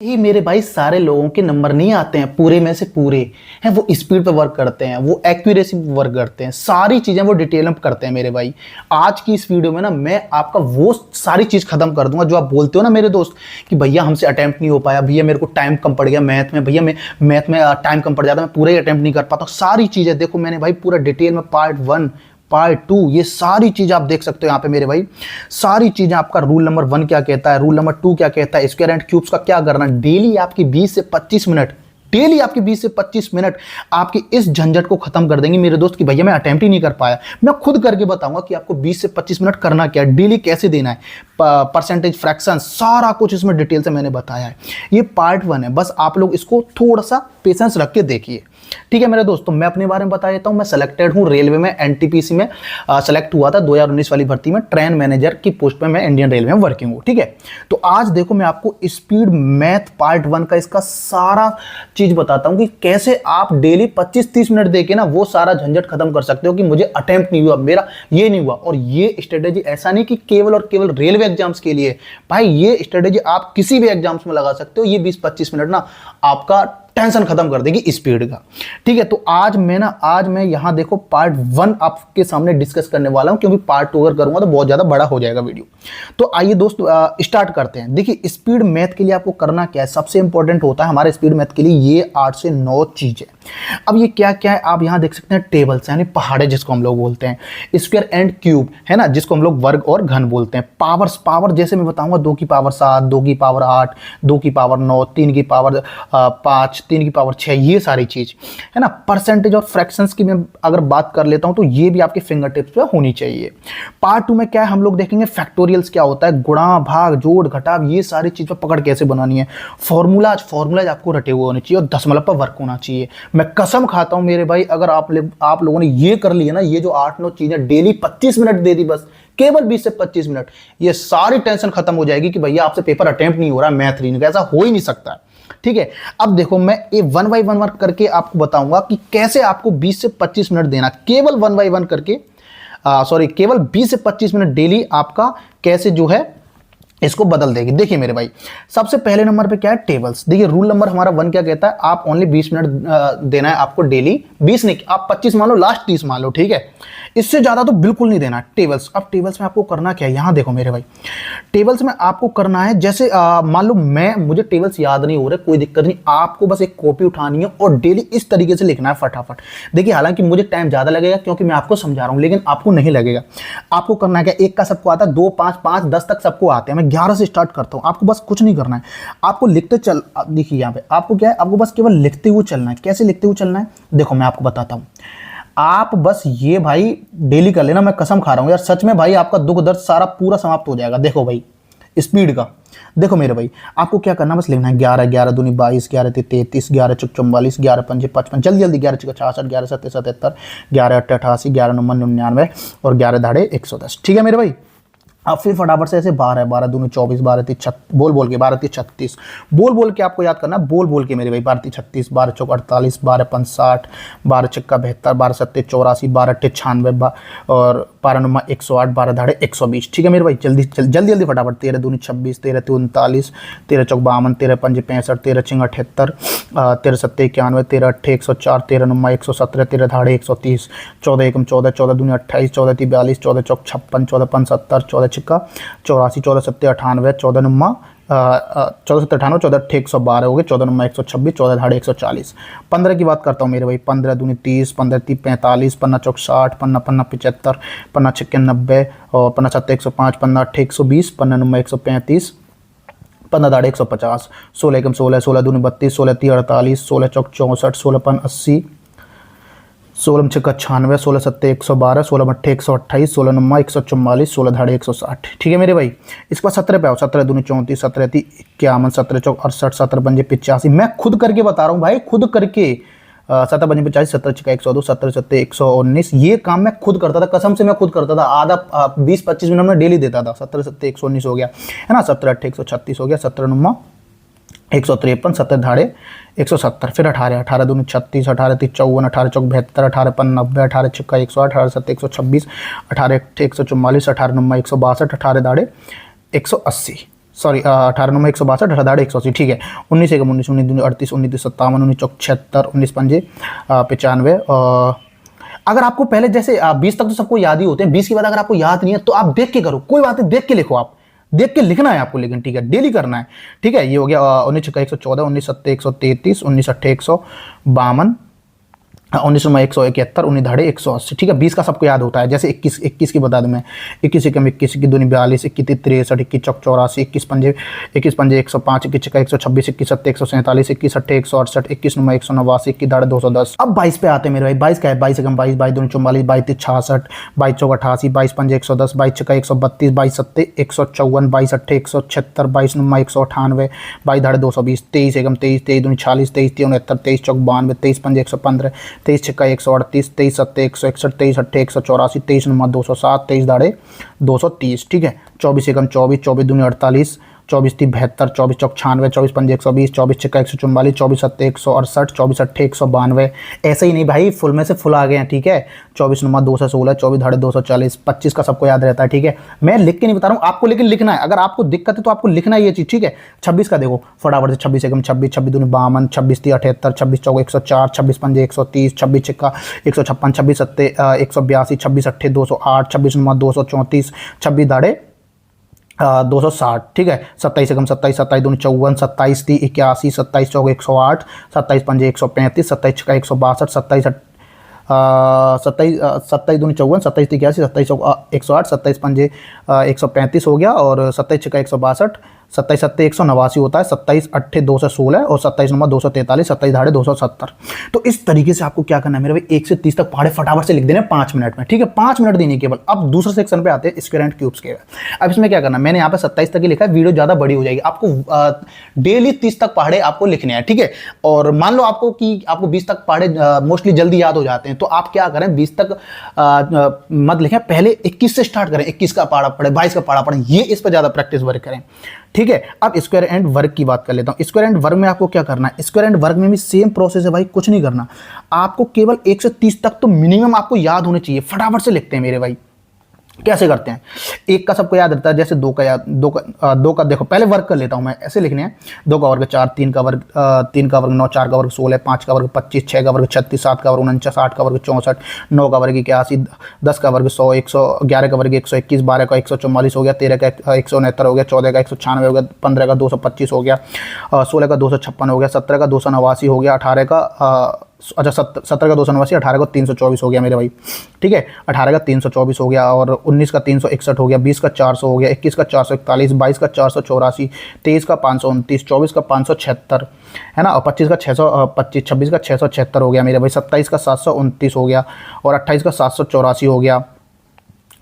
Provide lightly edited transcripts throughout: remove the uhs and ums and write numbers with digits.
ही मेरे भाई सारे लोगों के नंबर नहीं आते हैं, पूरे में से पूरे हैं। वो स्पीड पे वर्क करते हैं, वो एक्यूरेसी पे वर्क करते हैं, सारी चीजें वो डिटेल में करते हैं मेरे भाई। आज की इस वीडियो में ना मैं आपका वो सारी चीज खत्म कर दूंगा जो आप बोलते हो ना मेरे दोस्त कि भैया हमसे अटेम्प्ट नहीं हो पाया, भैया मेरे को टाइम कम पड़ गया मैथ में, भैया मैं मैथ में टाइम कम पड़ जाता, मैं पूरा ही अटेम्प्ट नहीं कर पाता। सारी चीजें देखो मैंने भाई पूरा डिटेल में पार्ट 1 पार्ट 2 ये सारी चीज आप देख सकते हो यहाँ पे मेरे भाई। सारी चीजें आपका रूल नंबर 1 क्या कहता है, रूल नंबर 2 क्या कहता है, स्क्वायर एंड क्यूब्स का क्या करना, डेली आपकी 20 से 25 मिनट, डेली आपकी 20 से 25 मिनट आपकी इस झंझट को खत्म कर देंगे मेरे दोस्त कि भैया मैं अटेम्प्ट ही नहीं कर पाया। मैं खुद करके बताऊंगा कि आपको 20 से 25 मिनट करना क्या है, डेली कैसे देना है, परसेंटेज फ्रैक्शन सारा कुछ इसमें डिटेल से मैंने बताया है। ये पार्ट 1 है, बस आप लोग इसको थोड़ा सा पेशेंस रख के देखिए, ठीक है मेरे दोस्तों। मैं अपने बारे में बता देता हूं, मैं सेलेक्टेड हूं रेलवे में, एनटीपीसी में सेलेक्ट हुआ था 2019 वाली भर्ती में, ट्रेन मैनेजर की पोस्ट पे मैं इंडियन रेलवे में वर्किंग हूं, ठीक है। तो आज देखो मैं आपको स्पीड मैथ पार्ट 1 का इसका सारा चीज बताता हूं कि कैसे आप डेली 25-30 मिनट देके ना वो सारा झंझट खत्म कर सकते हो कि मुझे अटेम्प्ट नहीं हुआ, मेरा ये नहीं हुआ। और ये स्ट्रेटेजी ऐसा नहीं कि केवल और केवल रेलवे एग्जाम्स के लिए, भाई ये स्ट्रेटेजी आप किसी भी एग्जाम्स में लगा सकते हो। ये 20-25 मिनट ना आपका टेंशन खत्म कर देगी स्पीड का, ठीक है। तो आज मैं यहां देखो पार्ट 1 आपके सामने डिस्कस करने वाला हूं, क्योंकि पार्ट 2 अगर करूंगा तो बहुत ज्यादा बड़ा हो जाएगा वीडियो। तो आइए दोस्त स्टार्ट करते हैं। देखिए स्पीड मैथ के लिए आपको करना क्या है, सबसे इंपॉर्टेंट होता है हमारे स्पीड मैथ के लिए ये 8 से 9 चीजें। अब ये क्या क्या है आप यहां देख सकते हैं, टेबल्स यानी पहाड़े जिसको हम लोग बोलते हैं, स्क्वायर एंड क्यूब है ना जिसको हम लोग वर्ग और घन बोलते हैं, पावर जैसे मैं बताऊंगा 2 की पावर 7, 2 की पावर 8, 2 की पावर 9, 3 की पावर 5, 3 की पावर 6, ये सारी चीज है ना। परसेंटेज और फ्रैक्शंस की मैं अगर बात कर लेता हूं तो ये भी आपके फिंगर टिप्स पे होनी चाहिए। पार्ट 2 में क्या है हम लोग देखेंगे फैक्टोरियल्स क्या होता है, गुणा भाग जोड़ घटाव, ये सारी चीज पर पकड़ कैसे बनानी है, फॉर्मूलाज आपको रटे हुए होने चाहिए और दशमलव पर वर्क होना चाहिए। मैं कसम खाता हूं मेरे भाई अगर आप लोगों ने ये कर लिया ना, ये जो 8-9 चीजें डेली 25 मिनट दे दी, बस केवल 20 से 25 मिनट, ये सारी टेंशन खत्म हो जाएगी कि भैया आपसे पेपर अटेम्प्ट नहीं हो रहा है मैथ रीजनिंग का, ऐसा हो ही नहीं सकता है, ठीक है। अब देखो मैं ये 1 बाय 1 वर्क करके आपको बताऊंगा कि कैसे आपको 20 से 25 मिनट देना, केवल 1 बाय 1 करके केवल 20 से 25 मिनट डेली आपका कैसे जो है इसको बदल देगी। देखिए मेरे भाई सबसे पहले नंबर पे क्या है, टेबल्स। देखिए रूल नंबर हमारा 1 क्या कहता है, आप ओनली 20 मिनट देना है आपको डेली, 20 नहीं आप 25 मान लो, लास्ट 30 मान लो, ठीक है। इससे ज्यादा तो बिल्कुल नहीं देना। टेबल्स, अब टेबल्स में आपको करना क्या है, यहां देखो मेरे भाई टेबल्स में आपको करना है जैसे मान लो मुझे टेबल्स याद नहीं हो रहे, कोई दिक्कत नहीं, आपको बस एक कॉपी उठानी है और डेली इस तरीके से लिखना है फटाफट। देखिए हालांकि मुझे टाइम ज्यादा लगेगा क्योंकि मैं आपको समझा रहा हूं, लेकिन आपको नहीं लगेगा। आपको करना है क्या, 1 का सबको आता है, 2, 5, 5, 10 तक सबको आते हैं, मैं 11 से स्टार्ट करता हूं। आपको बस कुछ नहीं करना है, आपको लिखते चल, देखिए यहां पे आपको क्या है, आपको बस केवल लिखते हुए चलना है। कैसे लिखते हुए चलना है देखो मैं आपको बताता हूं। आप बस ये भाई डेली कर लेना, मैं कसम खा रहा हूं यार सच में भाई, आपका दुख दर्द सारा पूरा समाप्त हो जाएगा। देखो भाई स्पीड का देखो मेरे भाई, आपको क्या करना बस लिखना है 11, 11 दूनी 22, 11 तिया 33, 11 चौक 44, 11 पंजे 55, जल्दी जल्दी, 11 छक्का 66, 11 सत्ते 77, 11 अट्ठे 88, 11 नंबर 99 और 11 दाढ़े 110, ठीक है मेरे भाई। अब फिर फटाफट से ऐसे 12, 12 दूनी 24, 12 ती 36, बोल के 12 ती 36, बोल के आपको याद करना, बोल के मेरे भाई 12 ती 36, 12 चौक 48, 12 पंच 60, 12 छक्का 72, 12 सत्ते 84, 12 अट्ठे 96 और 12 नंबर 108, 12 दाढ़े 120, ठीक है मेरे भाई। जल्दी फटाफट, 13 दूनी 26, 13 ती 39, 13 चौक 52, 13 पंजे 65, 13 छिंग 78, 13 सत्ते 91, 13 अट्ठे 104, 13 नंबर 117, 13 दाढ़े 130, 14 एकम 14, 14 दूनी 28, 14 ती 42, 14 चौक 56, 14 पंच 70, 14 का 84, 14 सत्ते 98, 14 नंबर 14 सत्ते 98, 14 अट्ठे 112 हो गए, 14 नंबर 126, 14 दाढ़े 140। 15 की बात करता हूँ मेरे भाई, 15 दूनी 30, 15 ती 45, 15 चौक 60, 15 75, 15 छक्के 90 और 15 सत्ते 105, 15 अट्ठे 120, 15 नंबर 135, 15 दाढ़े 150, 16 एकम 16, 16 दूनी 32, 16 ती 48, 16 चौक 64, 16 पन 80, 16 छक्का 96, 16 सत्ते 112, 16 अट्ठे 128, 16 नंबर 144, 16 दाढ़े 160, ठीक है मेरे भाई। इसके बाद 17 पे आओ, 17 दूनी 34, 17 ती 51, 17 चौक 68, 17 पंजे 85, मैं खुद करके बता रहा हूँ भाई, खुद करके 17 पंजे 85, 17 छक्का 102, 17 सत्ते 119, ये काम मैं खुद करता था, कसम से मैं खुद करता था, आधा 20-25 मिनट में डेली देता था। 17 सत्ते 119 हो गया है ना, 17 अट्ठे 136 हो गया, 17 नंबर 153, 17 दाढ़े 170, फिर 18, 18 दूनी 36, 18 ती 54, 18 चौक 72, 18 पन 90, 18 छक्का 108, 18 सत्ते 126, 18 अट्ठे 144, 18 नंबर 162, 18 दाढ़े 180, सॉरी 18 9 162, 18 180, ठीक है। 19 एकम 19, 19 दूनी 38, 19 दूनी 57, 19 चौक 76, 19 पंजे 95। अगर आपको पहले जैसे 20 तक तो सबको याद ही होते हैं, 20 के बाद अगर आपको याद नहीं है तो आप देख के करो, कोई बात नहीं, देख के लिखो, आप देख के लिखना है आपको, लेकिन ठीक है, डेली करना है, ठीक है। ये हो गया 19 छक्का 114, 19 सत्ते 133, 19 अट्ठे 152, 19 में 171, 19 धाड़े 180, ठीक है। 20 का सबको याद होता है। जैसे 21 की बता दूं मैं, 21 एकम 21, 21 दूनी 42, 21 63, 21 चौक 84, 21 पंजे 105, 21 छक्का 126, 21 सत्ते 147, 21 अट्ठे 168, 21 नुमा 189, 21 धाड़े 210। अब 22 पे आते हैं मेरे भाई। 22 का है, 22 एकम 22, 22 दूनी 44, 22 तीस 66, 22 चौक 88, 22 पंजे 110, 22 छक्का 132, 22 सत्ते 154, 22 अट्ठे 176, 22 नुमा 198, 22 धाड़े 220, 23 एकम 23, 23 दूनी 40, 23 तीन 69, 23 चौक 92, 23 पंजे 115, 23 छक्का 138, 23 सत्ते 161, 23 अट्ठे 184, 23 नुमा 207, 23 दाड़े 230, ठीक है। 24 एकम 24, 24 दूनी 48, 24 तीन 72, 24 चौक 96, 24 पंजे 120, 24 छक्का 144, 24 सत्ते 168, 24 अट्ठे 192। ऐसे ही नहीं भाई, फुल में से फुल आ गए हैं, ठीक है। 24 नुमा 216, 24 धाड़े 240, 25 का सबको याद रहता है, ठीक है। मैं लिख के नहीं बता रहा हूँ आपको, लेकिन लिखना है। अगर आपको दिक्कत है तो आपको लिखना है ये चीज़, ठीक है। 26 का देखो फटाफट से, 26 एकम 26, 26 दूनी 52, 26 तीन 78, 26 चौक 104, 26 पंजे 130, 26 छक्का 156, 26 सत्ते 182, 26 अट्ठे 208, 26 नुमा 234, 26 दाड़े 260, ठीक है। 27 एकम 27, 27 दूनी 54, 27 ती 81, 27 चौक 108, 27 पंजे 135, 27 छक्का 162, 27 27 दूनी 54, 27 ती 81, 27 चौक 108, 27 पंजे 135 हो गया, और 27 छक्का 162, 27 सत्ते 189 होता है, 27 अट्ठे 216 और 27 नुमा 243, 27 धाड़े 270। तो इस तरीके से आपको क्या करना है मेरे भाई, 1 से 30 तक पहाड़े फटाफट से लिख देने 5 मिनट में, ठीक है। 5 मिनट देनी केवल। अब दूसरे सेक्शन पे आते हैं, स्क्वायर एंड क्यूब्स के। अब इसमें क्या करना है, मैंने यहाँ पे 27 तक ही लिखा है, वीडियो ज़्यादा बड़ी हो जाएगी। आपको डेली 30 तक पहाड़े आपको लिखने हैं, ठीक है। और मान लो आपको कि आपको 20 तक पहाड़े मोस्टली जल्दी याद हो जाते हैं, तो आप क्या करें, 20 तक मत लिखें, पहले 21 से स्टार्ट करें, 21 का पहाड़ा पढ़े, 22 का पहाड़ा पढ़ें, ये इस पर ज़्यादा प्रैक्टिस वर्क करें, ठीक है। अब स्क्वायर एंड वर्ग की बात कर लेता हूं। स्क्वायर एंड वर्ग में आपको क्या करना है, स्क्वायर एंड वर्ग में भी सेम प्रोसेस है भाई, कुछ नहीं करना आपको, केवल 1 से 30 तक तो मिनिमम आपको याद होने चाहिए। फटाफट से लिखते हैं मेरे भाई, कैसे करते हैं। 1 का सबको याद रहता है, जैसे 2 का याद, 2 का देखो पहले वर्ग कर लेता हूं मैं, ऐसे लिखने हैं। 2 का वर्ग 4, 3 का वर्ग 9, 4 का वर्ग 16, 5 का वर्ग 25, 6 का वर्ग 36, 7 का वर्ग 49, 8 का वर्ग 64, 9 का वर्ग 81, 10 का वर्ग 100, 11 का वर्ग 121, 12 का 144 हो गया, 13 का 169 हो गया, 14 का 196 हो गया, 15 का 225 हो गया, 16 का 256 हो गया, 17 का 289 हो गया, 18 का 17 का 289, 18 का 324 हो गया मेरे भाई, ठीक है। 18 का 324 हो गया, और 19 का 361 हो गया, 20 का 400 हो गया, 21 का 441, 22 का 484, 23 का 529, 24 का 576 है ना, और 25 का 625, 26 का 676 हो गया मेरे भाई, 27 का 729 हो गया, और 28 का 784 हो गया,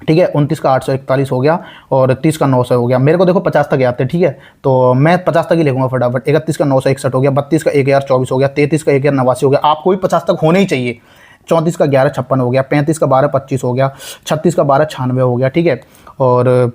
ठीक है। 29 का 841 हो गया, और 30 का 900 हो गया। मेरे को देखो 50 तक आते हैं, ठीक है, तो मैं 50 तक ही लिखूंगा फटाफट। 31 का 961 हो गया, 32 का 1024 हो गया, 33 का 1089 हो गया। आपको भी 50 तक होने ही चाहिए। 34 का 1156 हो गया, 35 का 1225 हो गया, 36 का 1296 हो गया, ठीक है, और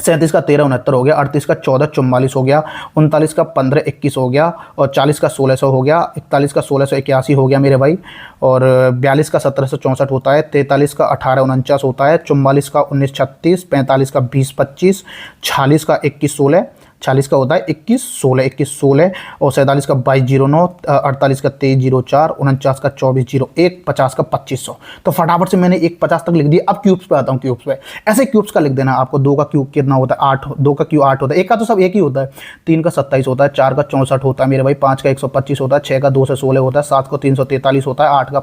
37 का 1369 हो गया, 38 का 1444 हो गया, 39 का 1521 हो गया, और 40 का 1600 हो गया, 41 का 1681 हो गया मेरे भाई, और 42 का 1764 होता है, 43 का 1849 होता है, 44 का 1936, 45 का 2025, 46 का 2116, 40 का होता है 2116, 2116, और 47 का 2209, 48 का 2304, 49 का 2401, 50 का 2500। तो फटाफट से मैंने 50 तक लिख दिया। अब क्यूब्स पे आता हूँ। क्यूब्स पे ऐसे क्यूब्स का लिख देना आपको। 2 का क्यूब कितना होता है, 8। 2 का क्यूब 8 होता है, 1 का तो सब एक ही होता है। 3 का 27 होता है, 4 का 64 होता है मेरे भाई, 5 का 125 होता है, 6 का 216 होता है, 7 का 343 होता है, 8 का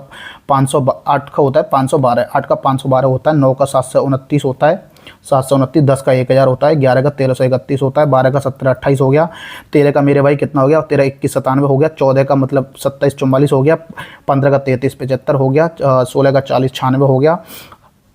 512, 8 का 512 होता है, 9 का 729 होता है, 729, 10 का 1000 होता है, 11 का 1331 होता है, 12 का 1728 हो गया, 13 का मेरे भाई कितना हो गया, 13 21 97 हो गया, 14 का मतलब 27 44 हो गया, 15 का 33 75 हो गया, 16 का 40 96 हो गया,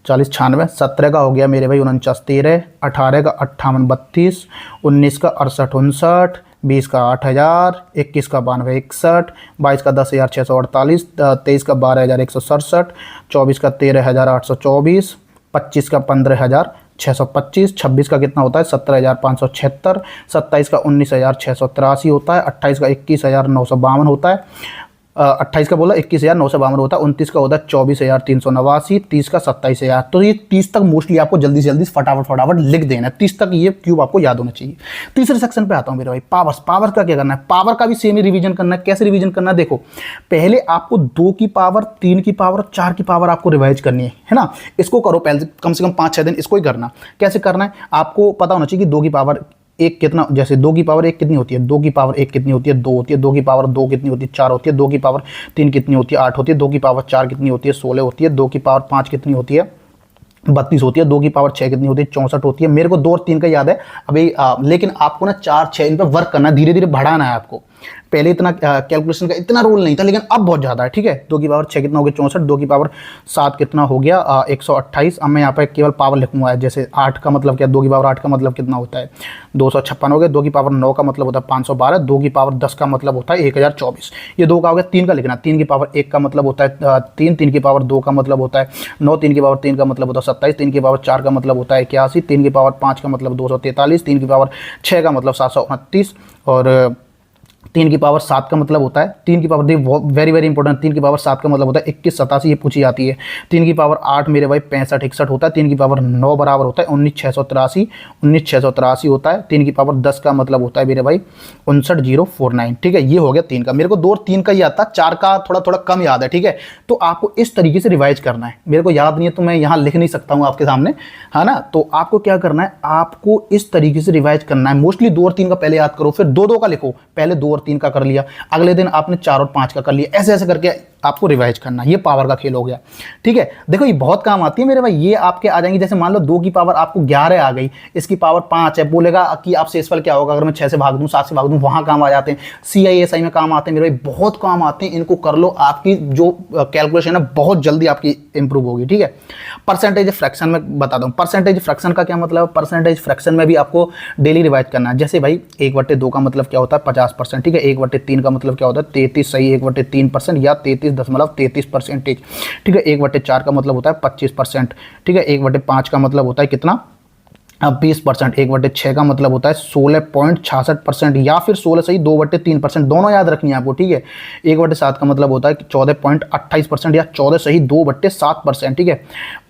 40 96, 17 का हो गया मेरे भाई 49 13, 18 का 58 32, 19 का 68 59, 20 का 8000, 21 का 92 61, 22 का 10,648, 23 का 12,167, 24 का 13,824, 25 का 15,625, 26 का कितना होता है 17,576, 27 का 19,683 होता है, 28 का 21,952 होता है, 28 का बोला 21,952 होता है, 29 का होता है 24,389, 30 का 27,000। तो ये 30 तक मोस्टली आपको जल्दी से जल्दी फटाफट लिख देना है, 30 तक ये क्यूब आपको याद होना चाहिए। तीसरे सेक्शन पे आता हूँ मेरे भाई, पावर्स। पावर का क्या करना है, पावर का भी सेम ही रिवीजन करना है। कैसे रिवीजन करना है, देखो पहले आपको 2 की पावर, 3 की पावर, 4 की पावर आपको रिवाइज करनी है ना। इसको करो पहले कम से कम 5-6 दिन, इसको ही करना। कैसे करना है, आपको पता होना चाहिए कि 2 की पावर एक कितना, जैसे 2 की पावर 1 कितनी होती है, 2 की पावर 1 कितनी होती है, 2 होती है, 2 की पावर 2 कितनी होती है, 4 होती है, 2 की पावर 3 कितनी होती है, 8 होती है, 2 की पावर 4 कितनी होती है, 16 होती है, 2 की पावर 5 कितनी होती है, 32 होती है, 2 की पावर 6 कितनी होती है, 64 होती है। मेरे को 2 और 3 का याद है अभी, लेकिन आपको ना 4-6 इन पर वर्क करना है, धीरे धीरे बढ़ाना है आपको। पहले इतना कैलकुलेशन का इतना रोल नहीं था, लेकिन अब बहुत ज़्यादा है, ठीक है। 2 की पावर 6 कितना हो गया 64, 2 की पावर 7 कितना हो गया 128। अब मैं यहाँ पे केवल पावर लिखूंगा, जैसे 8 का मतलब क्या, 2 की पावर 8 का मतलब कितना होता है 256 हो गया। 2 की पावर 9 का मतलब होता है 512, 2 की पावर 10 का मतलब होता है 1024। ये 2 का हो गया। 3 का लिखना, 3 की पावर 1 का मतलब होता है 3, 3 की पावर 2 का मतलब होता है 9, 3 की पावर 3 का मतलब होता है 27, 3 की पावर 4 का मतलब होता है 81, 3 की पावर 5 का मतलब 243, 3 की पावर 6 का मतलब 729 और 3 की पावर 7 का मतलब होता है, 3 की पावर वेरी वेरी इंपॉर्टेंट, 3 की पावर 7 का मतलब होता है 2187, ये पूछी जाती है। 3 की पावर 8 मेरे भाई 6561 होता है। 3 की पावर 9 बराबर होता है 19683, 19683 होता है। 3 की पावर 10 का मतलब होता है मेरे भाई 59049, ठीक है। ये हो गया 3 का। मेरे को 2 और 3 का याद था, 4 का थोड़ा थोड़ा कम याद है, ठीक है। तो आपको इस तरीके से रिवाइज करना है। मेरे को याद नहीं है तो मैं यहाँ लिख नहीं सकता हूँ आपके सामने, है ना। तो आपको क्या करना है, आपको इस तरीके से रिवाइज करना है। मोस्टली 2 और 3 का पहले याद करो, फिर 2-2 का लिखो, पहले 2 और 3 का कर लिया, अगले दिन आपने 4 और 5 का कर लिया, ऐसे ऐसे करके आपको रिवाइज करना। ये पावर का खेल हो गया, ठीक है। देखो ये बहुत काम आती है मेरे भाई, ये आपके आ जाएंगे। जैसे मान लो 2 की पावर आपको 11 आ गई, इसकी पावर 5 है, बोलेगा कि आप शेषफल क्या होगा अगर मैं 6 से भाग दूं, 7 से भाग दूं, वहां काम आ जाते हैं। CISI में काम आते हैं मेरे भाई, बहुत काम आते हैं, इनको कर लो। आपकी जो कैलकुलेशन है बहुत जल्दी आपकी इंप्रूव होगी, ठीक है। परसेंटेज फ्रैक्शन में बता दूं, परसेंटेज फ्रैक्शन का क्या मतलब है। परसेंटेज फ्रैक्शन में भी आपको डेली रिवाइज करना है। जैसे भाई 1/2 का मतलब क्या होता है 50%, ठीक है। 1/3 का मतलब क्या होता है 33, सही 1/3% या 33.33%, ठीक है। 1/4 का मतलब होता है 25%, ठीक है। 1/5 का मतलब होता है कितना 20%। 1/6 का मतलब होता है 16.66% या फिर 16 सही 2/3%, दोनों याद रखनी है आपको, ठीक है। 1/7 का मतलब होता है 14.28% या 14 सही 2/7%, ठीक है।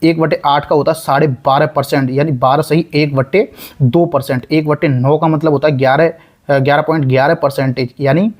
1/8 का होता है 12.5%, यानी 12 सही 1/2%। 1/9 का मतलब होता है 11.11%, यानी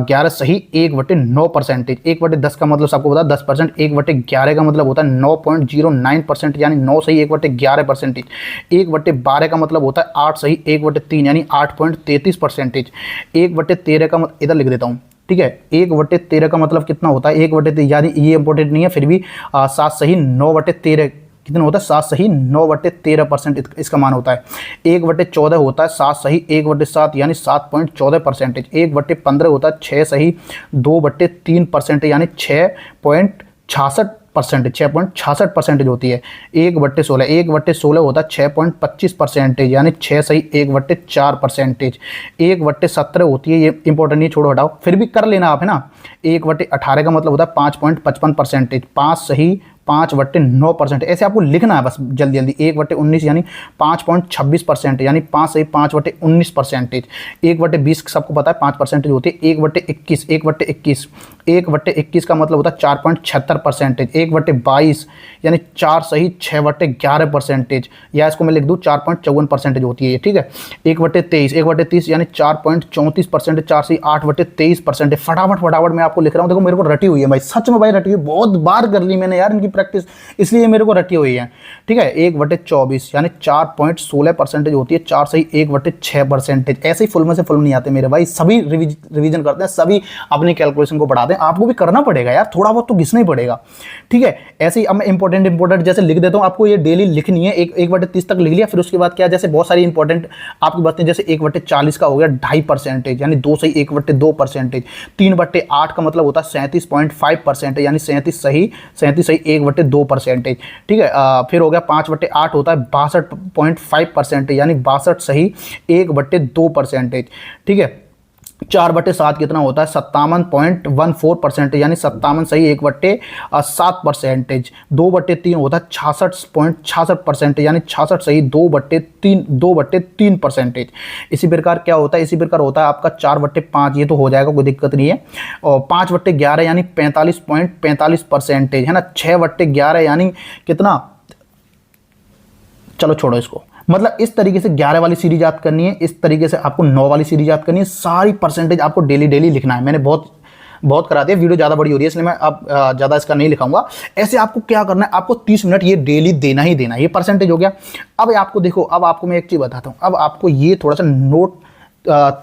11 सही 1/9%। 1/10 का मतलब आपको पता है 10%। 1/11 का मतलब होता है 9.09%, यानी 9 सही 1/11%। 1/12 का मतलब होता है 8 सही 1/3, यानी 8.33%। 1/13 का इधर लिख देता हूँ, ठीक है। 1/13 का मतलब कितना होता है 1/13, यानी ये इंपॉर्टेंट नहीं है, फिर भी 7 सही 9/13 कितना होता है 7 सही 9/13% इसका मान होता है। 1/14 होता है 7 सही 1/7, यानी 7.14%। 1/15 होता है 6 सही 2/3%, यानी 6.66% होती है। 1/16 होता है 6.25%, यानी 6 सही 1/4%। 1/17 होती है, ये इंपॉर्टेंट नहीं, छोड़ो हटाओ, फिर भी कर लेना आप, है ना। 1/18 का मतलब होता है 5.55%, 5 सही 5/9%। ऐसे आपको लिखना है बस जल्दी जल्दी। 1/19 यानी 5.26%, यानी 5 सही 5/19%। 1/20 सबको पता है 5% होती है। 1/21 1/21 का मतलब होता है 4.76%। 1/22 यानी 4 सही 6/11%, या इसको मैं लिख दूँ 4.54% होती है ये, ठीक है। 1/23 यानी 4.34%, 4 सही 8/23%। फटाफट मैं आपको लिख रहा हूँ, देखो मेरे को रटी हुई है भाई, सच में भाई रटी हुई, बहुत बार कर ली मैंने यार इनकी प्रैक्टिस, इसलिए मेरे को रटी हुई है, ठीक है। 1/24 यानी 4.16% होती है। 4 सही 1/6%। ऐसे ही फुल में से फुल नहीं आते मेरे भाई, सभी रिवीजन करते हैं, सभी अपनी कैलकुलेशन को बढ़ाते हैं। आपको भी करना पड़ेगा यार, थोड़ा बहुत तो घिसना ही पड़ेगा, ठीक है। ऐसे ही अब मैं इंपॉर्टेंट जैसे लिख देता हूँ, आपको ये डेली लिखनी है। 1/30 तक लिख लिया, फिर उसके बाद क्या, जैसे बहुत सारी इंपॉर्टेंट आपकी बातें, जैसे 1/40 का हो गया 2.5%, यानी 2 सही 1/2%। 3/8 का मतलब होता है 37.5%, यानी 37 सही 1/2%, ठीक है। फिर हो गया 5/8 होता है 62.5%, यानी 62 सही 1/2%, ठीक है। 4/7 कितना होता है? 57.14%, यानी 57 सही 1/7%। 2/3 होता है 66.66%, यानी 66 सही 2/3%। इसी प्रकार क्या होता है? इसी प्रकार होता है आपका 4/5, ये तो हो जाएगा, कोई दिक्कत नहीं है। और 5/11 यानी 45.45%, है ना। 6/11 यानी कितना? चलो छोड़ो इसको। मतलब इस तरीके से 11 वाली सीरीज याद करनी है, इस तरीके से आपको 9 वाली सीरीज याद करनी है। सारी परसेंटेज आपको डेली डेली लिखना है। मैंने बहुत करा दिया, वीडियो ज़्यादा बड़ी हो रही है इसलिए मैं अब ज़्यादा इसका नहीं लिखाऊंगा। ऐसे आपको क्या करना है? आपको 30 मिनट ये डेली देना ही देना है। ये परसेंटेज हो गया। अब आपको देखो, अब आपको मैं एक चीज़ बताता हूँ। अब आपको ये थोड़ा सा नोट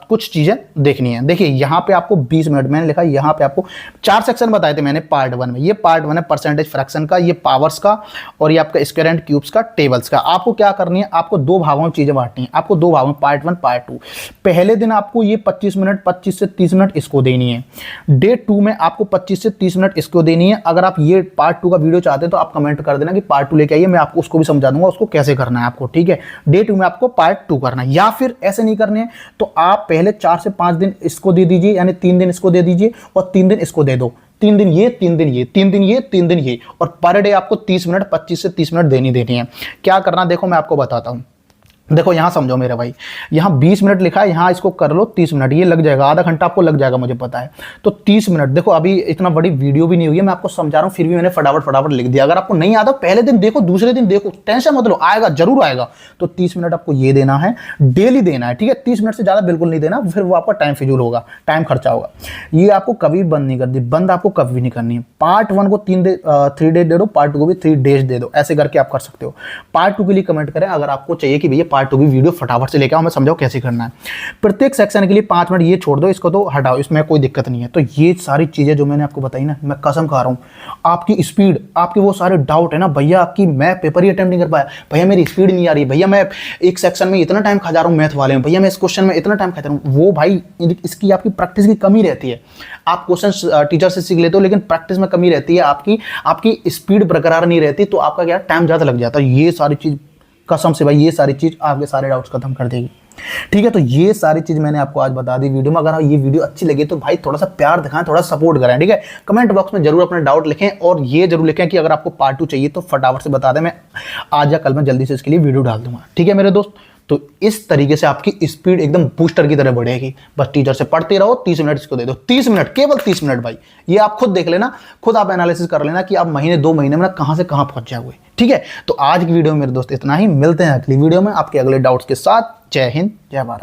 कुछ चीज़ें देखनी है। देखिए यहाँ पे आपको 20 मिनट मैंने लिखा, यहाँ पे आपको 4 सेक्शन बताए थे मैंने पार्ट 1 में। ये पार्ट 1 है परसेंटेज फ्रैक्शन का, ये पावर्स का, और ये आपका स्क्वायर एंड क्यूब्स का, टेबल्स का। आपको क्या करनी है? आपको 2 भागों में चीज़ें बांटनी है। आपको 2 भागों में, पार्ट 1 पार्ट 2। पहले दिन आपको ये 25 मिनट, 25 से 30 मिनट इसको देनी है। डे 2 में आपको 25 से 30 मिनट इसको देनी है। अगर आप ये पार्ट 2 का वीडियो चाहते हैं तो आप कमेंट कर देना कि पार्ट 2 लेके आइए, मैं आपको उसको भी समझा दूंगा उसको कैसे करना है आपको, ठीक है। डे 2 में आपको पार्ट 2 करना है। या फिर ऐसे नहीं करने हैं तो आप पहले 4 से 5 दिन इसको दे दीजिए, यानी 3 दिन इसको दे दीजिए और 3 दिन इसको दे दो। 3 दिन ये, 3 दिन ये, 3 दिन ये, 3 दिन ये, और पर डे आपको 30 मिनट, 25 से 30 मिनट देनी है। क्या करना देखो मैं आपको बताता हूं। देखो यहाँ समझो मेरे भाई, यहाँ 20 मिनट लिखा है, यहाँ इसको कर लो 30 मिनट, ये लग जाएगा, आधा घंटा आपको लग जाएगा, मुझे पता है। तो 30 मिनट, देखो अभी इतना बड़ी वीडियो भी नहीं हुई है, मैं आपको समझा रहा हूँ, फिर भी मैंने फटाफट लिख दिया। अगर आपको नहीं आता पहले दिन देखो, दूसरे दिन देखो, टेंशन मत लो, आएगा, जरूर आएगा। तो 30 मिनट आपको ये देना है, डेली देना है, ठीक है। 30 मिनट से ज़्यादा बिल्कुल नहीं देना, फिर वो आपका टाइम फिजूल होगा, टाइम खर्चा होगा। ये आपको कभी बंद नहीं करनी, बंद आपको कभी नहीं करनी है। पार्ट 1 को 3 डेज दे दो, पार्ट 2 को भी 3 डेज दे दो, ऐसे करके आप कर सकते हो। पार्ट 2 के लिए कमेंट करें अगर आपको चाहिए कि भैया पार्ट 2 की वीडियो फटाफट से लेकर आओ, मैं समझाऊं कैसे करना है। प्रत्येक सेक्शन के लिए 5 मिनट, ये छोड़ दो, इसको तो हटाओ, इसमें कोई दिक्कत नहीं है। तो ये सारी चीजें जो मैंने आपको बताई ना, मैं कसम खा रहा हूं, आपकी स्पीड, आपके वो सारे डाउट है ना भैया, आपकी मैं पेपर ही अटेम्प्ट नहीं कर पाया, भैया मेरी स्पीड नहीं आ रही, भैया मैं एक सेक्शन में इतना टाइम खा जा रहा हूं मैथ वाले में, भैया मैं इस क्वेश्चन में इतना टाइम खा जा रहा हूं, वो भाई इसकी आपकी प्रैक्टिस की कमी रहती है। आप क्वेश्चन टीचर से सीख लेते हो, लेकिन प्रैक्टिस में कमी रहती है, आपकी स्पीड बरकरार नहीं रहती, तो आपका क्या टाइम ज्यादा लग जाता है। ये सारी चीज कसम से भाई, ये सारी चीज आपके सारे डाउट्स खत्म कर देगी, ठीक है। तो ये सारी चीज मैंने आपको आज बता दी वीडियो में। अगर ये वीडियो अच्छी लगी तो भाई थोड़ा सा प्यार दिखाएं, थोड़ा सपोर्ट करें, ठीक है। कमेंट बॉक्स में जरूर अपने डाउट लिखें, और ये जरूर लिखें कि अगर आपको पार्ट 2 चाहिए तो फटाफट से बता दें, मैं आज या कल में जल्दी से इसके लिए वीडियो डाल दूंगा, ठीक है मेरे दोस्त। तो इस तरीके से आपकी स्पीड एकदम बूस्टर की तरह बढ़ेगी। बस टीचर से पढ़ते रहो, 30 मिनट इसको दे दो, 30 मिनट, केवल 30 मिनट भाई। ये आप खुद देख लेना, खुद आप एनालिसिस कर लेना कि आप महीने 2 महीने में कहां से कहां पहुंच जाओगे, ठीक है। तो आज की वीडियो में मेरे दोस्त इतना ही, मिलते हैं अगली वीडियो में आपके अगले डाउट्स के साथ। जय हिंद, जय भारत।